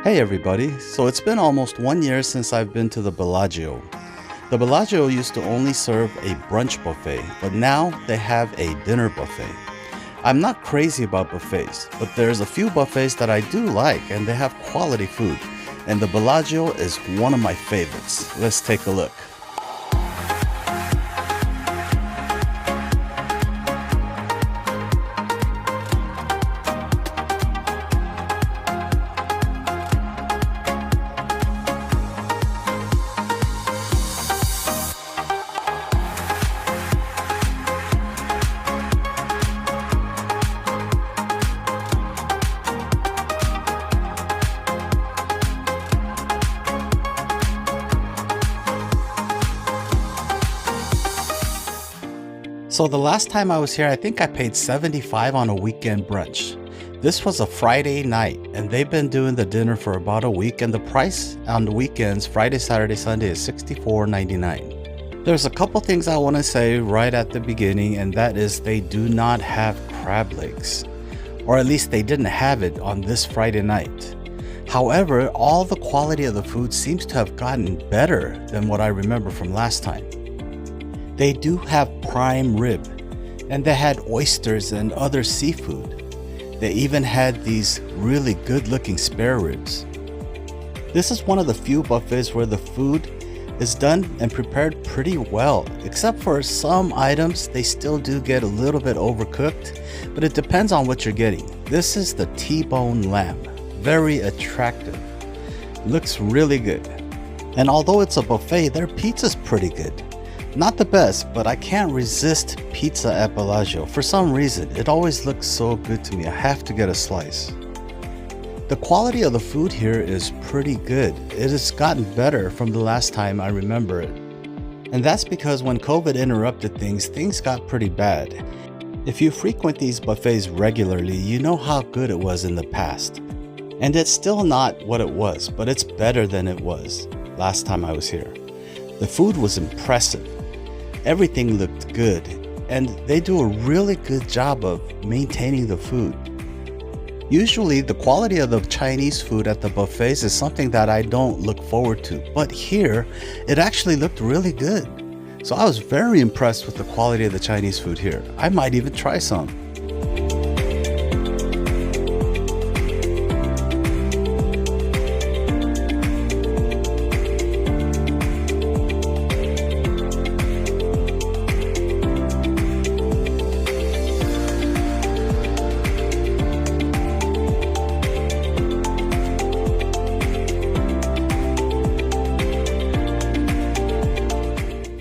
Hey everybody, so it's been almost 1 year since I've been to the Bellagio. The Bellagio used to only serve a brunch buffet, but now they have a dinner buffet. I'm not crazy about buffets, but there's a few buffets that I do like and they have quality food, and the Bellagio is one of my favorites. Let's take a look. So the last time I was here, I think I paid $75 on a weekend brunch. This was a Friday night, and they've been doing the dinner for about a week, and the price on the weekends, Friday, Saturday, Sunday, is $64.99. There's a couple things I want to say right at the beginning, and that is they do not have crab legs, or at least they didn't have it on this Friday night. However, all the quality of the food seems to have gotten better than what I remember from last time. They do have prime rib, and they had oysters and other seafood. They even had these really good looking spare ribs. This is one of the few buffets where the food is done and prepared pretty well, except for some items they still do get a little bit overcooked, but it depends on what you're getting. This is the T-bone lamb, very attractive, looks really good. And although it's a buffet, their pizza's pretty good. Not the best, but I can't resist pizza at Bellagio. For some reason, it always looks so good to me. I have to get a slice. The quality of the food here is pretty good. It has gotten better from the last time I remember it. And that's because when COVID interrupted things got pretty bad. If you frequent these buffets regularly, you know how good it was in the past. And it's still not what it was, but it's better than it was last time I was here. The food was impressive. Everything looked good, and they do a really good job of maintaining the food. Usually, the quality of the Chinese food at the buffets is something that I don't look forward to, but here, it actually looked really good. So I was very impressed with the quality of the Chinese food here. I might even try some.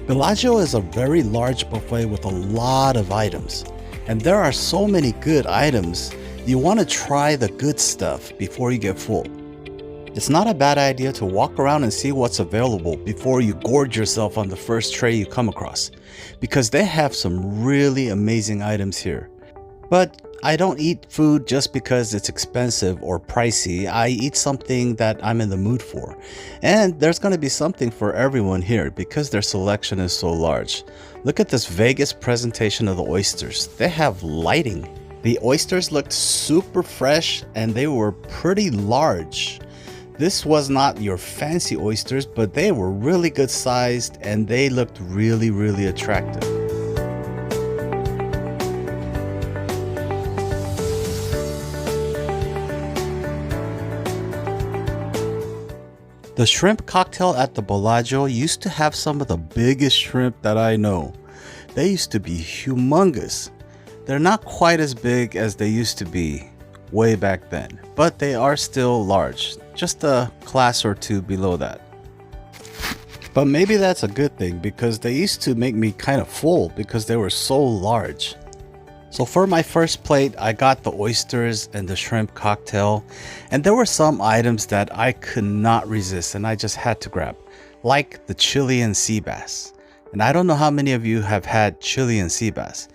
Bellagio is a very large buffet with a lot of items, and there are so many good items. You want to try the good stuff before you get full. It's not a bad idea to walk around and see what's available before you gorge yourself on the first tray you come across, because they have some really amazing items here. But I don't eat food just because it's expensive or pricey. I eat something that I'm in the mood for. And there's going to be something for everyone here because their selection is so large. Look at this Vegas presentation of the oysters. They have lighting. The oysters looked super fresh and they were pretty large. This was not your fancy oysters, but they were really good sized and they looked really, really attractive. The shrimp cocktail at the Bellagio used to have some of the biggest shrimp that I know. They used to be humongous. They're not quite as big as they used to be way back then, but they are still large, just a class or two below that. But maybe that's a good thing because they used to make me kind of full because they were so large. So for my first plate, I got the oysters and the shrimp cocktail, and there were some items that I could not resist and I just had to grab, like the Chilean sea bass. And I don't know how many of you have had Chilean sea bass,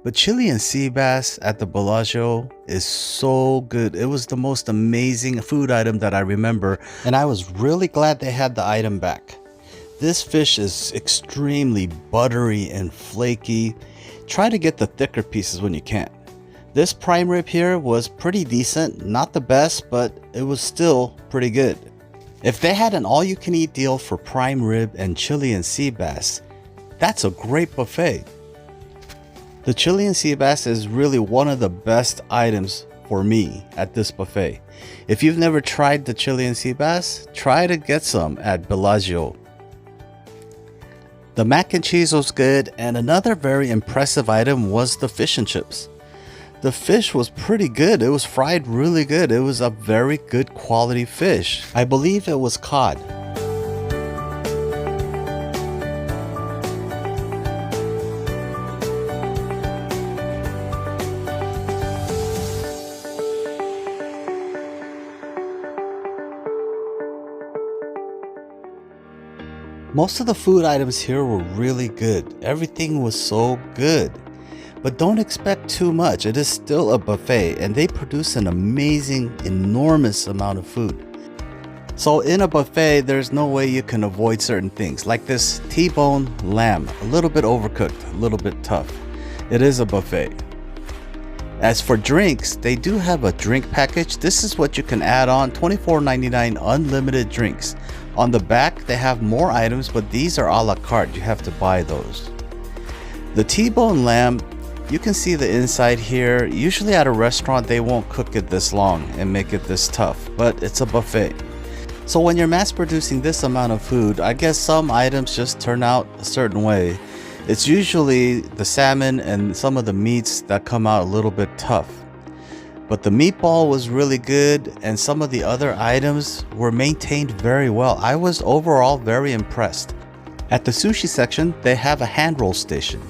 but Chilean sea bass at the Bellagio is so good. It was the most amazing food item that I remember, and I was really glad they had the item back. This fish is extremely buttery and flaky. Try to get the thicker pieces when you can. This prime rib here was pretty decent, not the best, but it was still pretty good. If they had an all-you-can-eat deal for prime rib and Chilean sea bass, that's a great buffet. The Chilean sea bass is really one of the best items for me at this buffet. If you've never tried the Chilean sea bass, try to get some at Bellagio. The mac and cheese was good, and another very impressive item was the fish and chips. The fish was pretty good. It was fried really good. It was a very good quality fish. I believe it was cod. Most of the food items here were really good. Everything was so good. But don't expect too much. It is still a buffet and they produce an amazing, enormous amount of food. So in a buffet, there's no way you can avoid certain things. Like this T-bone lamb, a little bit overcooked, a little bit tough. It is a buffet. As for drinks, they do have a drink package. This is what you can add on, $24.99 unlimited drinks. On the back, they have more items, but these are a la carte. You have to buy those. The T-bone lamb, you can see the inside here. Usually at a restaurant, they won't cook it this long and make it this tough, but it's a buffet. So when you're mass producing this amount of food, I guess some items just turn out a certain way. It's usually the salmon and some of the meats that come out a little bit tough. But the meatball was really good and some of the other items were maintained very well. I was overall very impressed. At the sushi section, they have a hand roll station.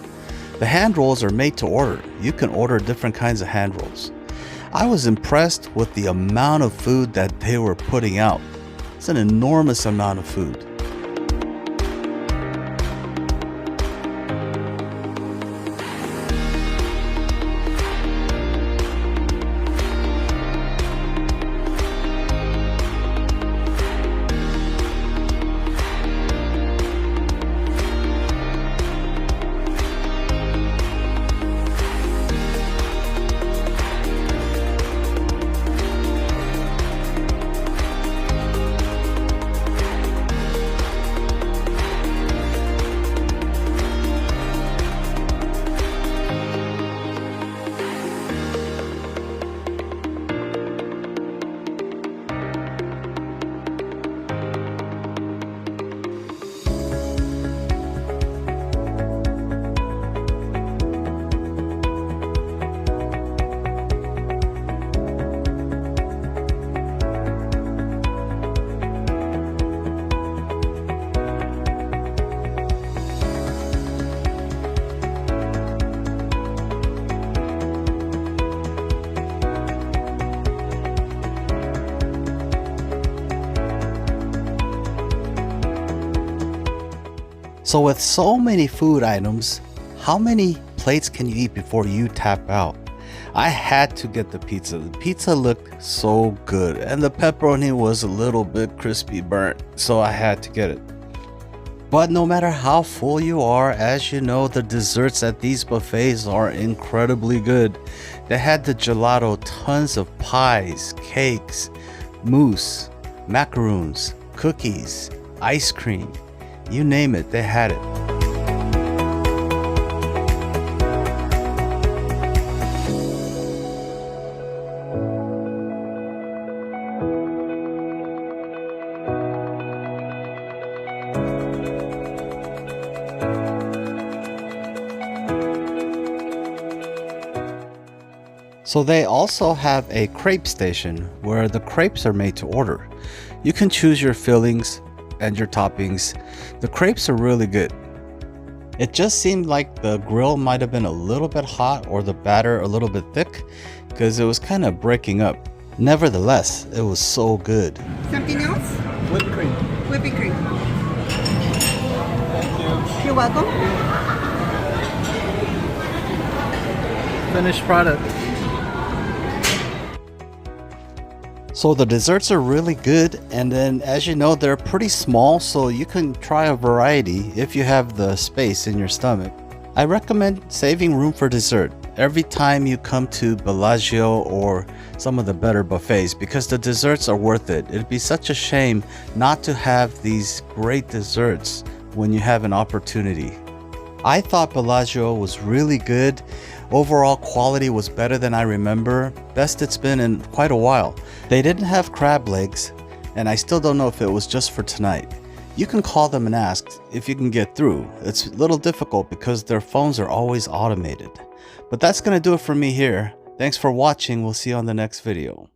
The hand rolls are made to order. You can order different kinds of hand rolls. I was impressed with the amount of food that they were putting out. It's an enormous amount of food. So with so many food items, how many plates can you eat before you tap out? I had to get the pizza. The pizza looked so good and the pepperoni was a little bit crispy burnt, so I had to get it. But no matter how full you are, as you know, the desserts at these buffets are incredibly good. They had the gelato, tons of pies, cakes, mousse, macaroons, cookies, ice cream. You name it, they had it. So they also have a crepe station where the crepes are made to order. You can choose your fillings and your toppings. The crepes are really good. It just seemed like the grill might have been a little bit hot or the batter a little bit thick because it was kind of breaking up. Nevertheless, it was so good. Something else? Whipped cream. Whipping cream. Thank you. You're welcome. Finished product. So the desserts are really good, and then as you know, they're pretty small, so you can try a variety if you have the space in your stomach. I recommend saving room for dessert. every time you come to Bellagio or some of the better buffets, because the desserts are worth it. It'd be such a shame not to have these great desserts when you have an opportunity. I thought Bellagio was really good. Overall quality was better than I remember. Best it's been in quite a while. They didn't have crab legs, and I still don't know if it was just for tonight. You can call them and ask if you can get through. It's a little difficult because their phones are always automated. But that's going to do it for me here. Thanks for watching. We'll see you on the next video.